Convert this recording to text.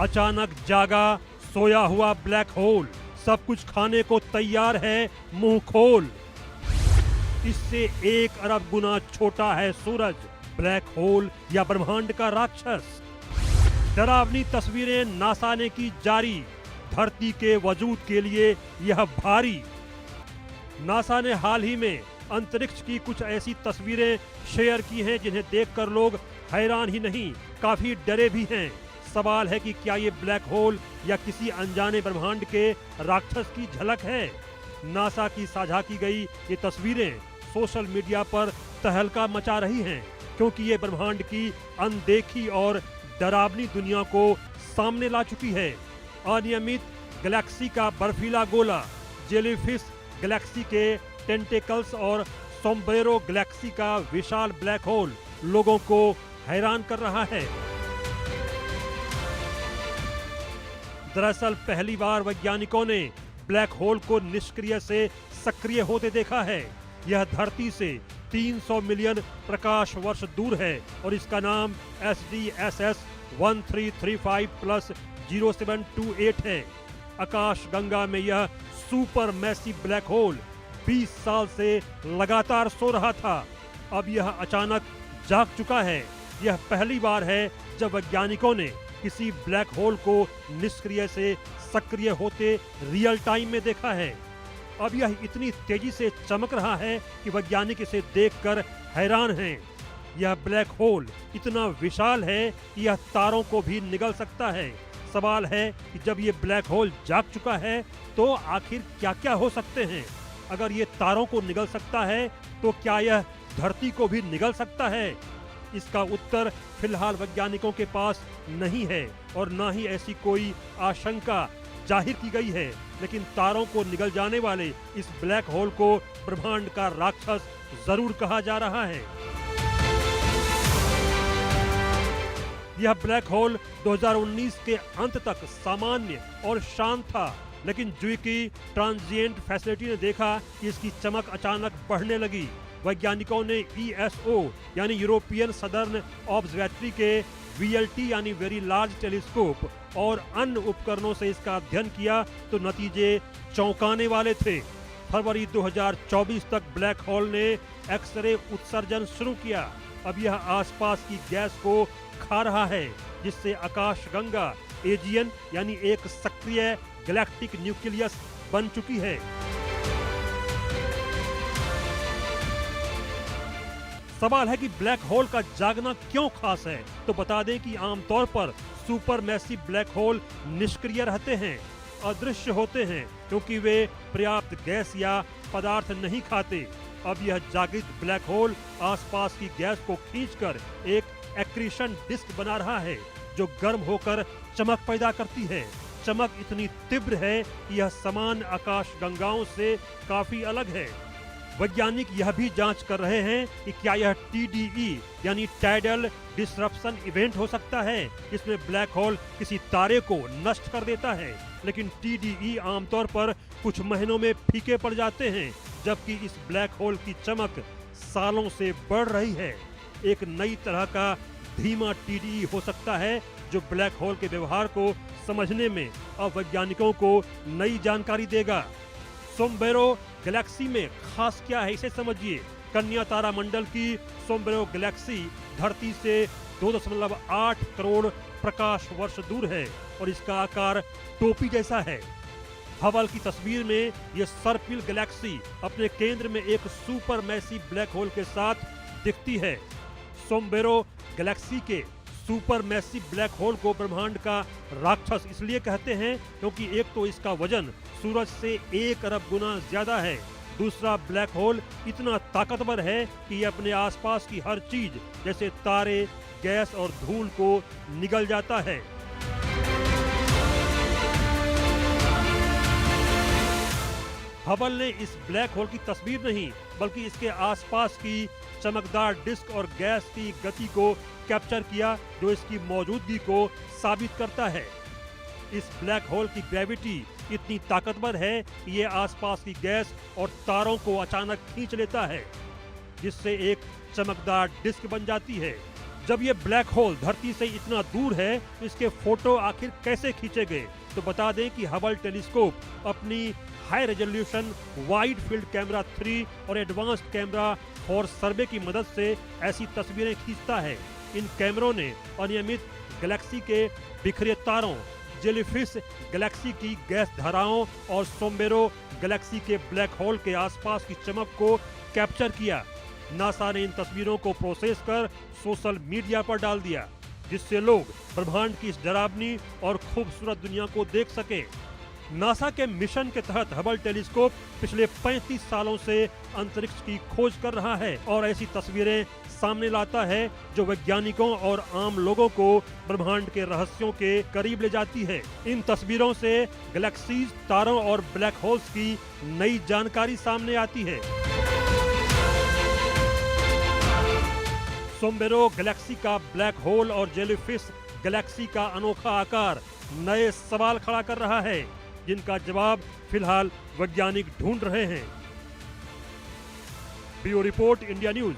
अचानक जागा सोया हुआ ब्लैक होल, सब कुछ खाने को तैयार है, मुंह खोल। इससे 1 अरब गुना छोटा है सूरज, ब्लैक होल या ब्रह्मांड का राक्षस। डरावनी तस्वीरें नासा ने की जारी, धरती के वजूद के लिए यह भारी। नासा ने हाल ही में अंतरिक्ष की कुछ ऐसी तस्वीरें शेयर की हैं जिन्हें देखकर लोग हैरान ही नहीं, काफी डरे भी हैं। सवाल है कि क्या ये ब्लैक होल या किसी अनजाने ब्रह्मांड के राक्षस की झलक है? नासा की साझा की गई ये तस्वीरें सोशल मीडिया पर तहलका मचा रही हैं, क्योंकि ये ब्रह्मांड की अनदेखी और डरावनी दुनिया को सामने ला चुकी है। अनियमित गैलेक्सी का बर्फीला गोला, जेलीफिश गैलेक्सी के टेंटेकल्स और सोम्ब्रेरो गैलेक्सी का विशाल ब्लैक होल लोगों को हैरान कर रहा है। दरअसल पहली बार वैज्ञानिकों ने ब्लैक होल को निष्क्रिय से सक्रिय होते देखा है। यह धरती से 300 मिलियन प्रकाश वर्ष दूर है और इसका नाम SDSS 1335+0728 है। आकाश गंगा में यह सुपर मैसिव ब्लैक होल 20 साल से लगातार सो रहा था। अब यह अचानक जाग चुका है। यह पहली बार है जब वैज्ञानिकों ने किसी ब्लैक होल को निष्क्रिय से सक्रिय होते रियल टाइम में देखा है। अब यह इतनी तेजी से चमक रहा है कि वैज्ञानिक इसे देखकर हैरान हैं। यह ब्लैक होल इतना विशाल है कि यह तारों को भी निगल सकता है। सवाल है कि जब ये ब्लैक होल जाग चुका है तो आखिर क्या-क्या हो सकते हैं? अगर ये तारों को निगल सकता है तो क्या यह धरती को भी निगल सकता है? इसका उत्तर फिलहाल वैज्ञानिकों के पास नहीं है और न ही ऐसी कोई आशंका जाहिर की गई है। लेकिन तारों को निगल जाने वाले इस ब्लैक होल को ब्रह्मांड का राक्षस जरूर कहा जा रहा है। यह ब्लैक होल 2019 के अंत तक सामान्य और शांत था, लेकिन जुइकी ट्रांजिएंट फैसिलिटी ने देखा कि इसकी चमक अचानक बढ़ने लगी। वैज्ञानिकों ने ESO यानी यूरोपियन सदर्न ऑब्जर्वेटरी के VLT यानी वेरी लार्ज टेलीस्कोप और अन्य उपकरणों से इसका अध्ययन किया तो नतीजे चौंकाने वाले थे। फरवरी 2024 तक ब्लैक होल ने एक्सरे उत्सर्जन शुरू किया। अब यह आसपास की गैस को खा रहा है, जिससे आकाशगंगा एजियन यानी एक सक्रिय गैलेक्टिक न्यूक्लियस बन चुकी है। सवाल है कि ब्लैक होल का जागना क्यों खास है? तो बता दें कि आमतौर पर सुपर मैसिव ब्लैक होल निष्क्रिय रहते हैं, अदृश्य होते हैं, क्योंकि वे पर्याप्त गैस या पदार्थ नहीं खाते। अब यह जागृत ब्लैक होल आसपास की गैस को खींचकर एक एक्रीशन डिस्क बना रहा है, जो गर्म होकर चमक पैदा करती है। चमक इतनी तीव्र है कि यह सामान्य आकाशगंगाओं से काफी अलग है। वैज्ञानिक यह भी जांच कर रहे हैं कि क्या यह TDE यानी टाइडल डिसरप्शन इवेंट हो सकता है, जिसमें ब्लैक होल किसी तारे को नष्ट कर देता है। लेकिन TDE आमतौर पर कुछ महीनों में फीके पड़ जाते हैं, जबकि इस ब्लैक होल की चमक सालों से बढ़ रही है। एक नई तरह का धीमा TDE हो सकता है, जो ब्लैक होल के व्यवहार को समझने में अब वैज्ञानिकों को नई जानकारी देगा। सोम्ब्रेरो गैलेक्सी में खास क्या है, इसे समझिए। कन्या तारा मंडल की सोम्ब्रेरो गैलेक्सी धरती से 2.8 करोड़ प्रकाश वर्ष दूर है और इसका आकार टोपी जैसा है। हबल की तस्वीर में यह सर्पिल गैलेक्सी अपने केंद्र में एक सुपर मैसिव ब्लैक होल के साथ दिखती है। सोम्ब्रेरो गैलेक्सी के सुपर मैसिव ब्लैक होल को ब्रह्मांड का राक्षस इसलिए कहते हैं क्योंकि एक तो इसका वजन सूरज से 1 अरब गुना ज्यादा है, दूसरा ब्लैक होल इतना ताकतवर है कि ये अपने आसपास की हर चीज जैसे तारे, गैस और धूल को निगल जाता है। हबल ने इस ब्लैक होल की तस्वीर नहीं बल्कि इसके आसपास की चमकदार डिस्क और गैस की गति को कैप्चर किया, जो इसकी मौजूदगी को साबित करता है। इस ब्लैक होल की ग्रेविटी इतनी ताकतवर है कि ये आसपास की गैस और तारों को अचानक खींच लेता है, जिससे एक चमकदार डिस्क बन जाती है। जब ये ब्लैक होल धरती से इतना दूर है, इसके फोटो आखिर कैसे खींचे गए? तो बता दें कि हबल टेलीस्कोप अपनी high resolution wide field camera 3 और एडवांस्ड कैमरा फॉर सर्वे की मदद से ऐसी तस्वीरें खींचता है। इन कैमरों ने अनियमित गैलेक्सी के बिखरे तारों, जेलीफिश गैलेक्सी की गैस धाराओं और सोमबेरो गैलेक्सी के ब्लैक होल के आसपास की चमक को कैप्चर किया। नासा ने इन तस्वीरों को प्रोसेस कर सोशल मीडिया पर डाल दिया, जिससे लोग ब्रह्मांड की इस डरावनी और खूबसूरत दुनिया को देख सके। नासा के मिशन के तहत हबल टेलीस्कोप पिछले 35 सालों से अंतरिक्ष की खोज कर रहा है और ऐसी तस्वीरें सामने लाता है जो वैज्ञानिकों और आम लोगों को ब्रह्मांड के रहस्यों के करीब ले जाती है। इन तस्वीरों से गैलेक्सीज, तारों और ब्लैक होल्स की नई जानकारी सामने आती है। सोमबेरो गैलेक्सी का ब्लैक होल और जेलीफिश गैलेक्सी का अनोखा आकार नए सवाल खड़ा कर रहा है, जिनका जवाब फिलहाल वैज्ञानिक ढूंढ रहे हैं। Bureau report, India news.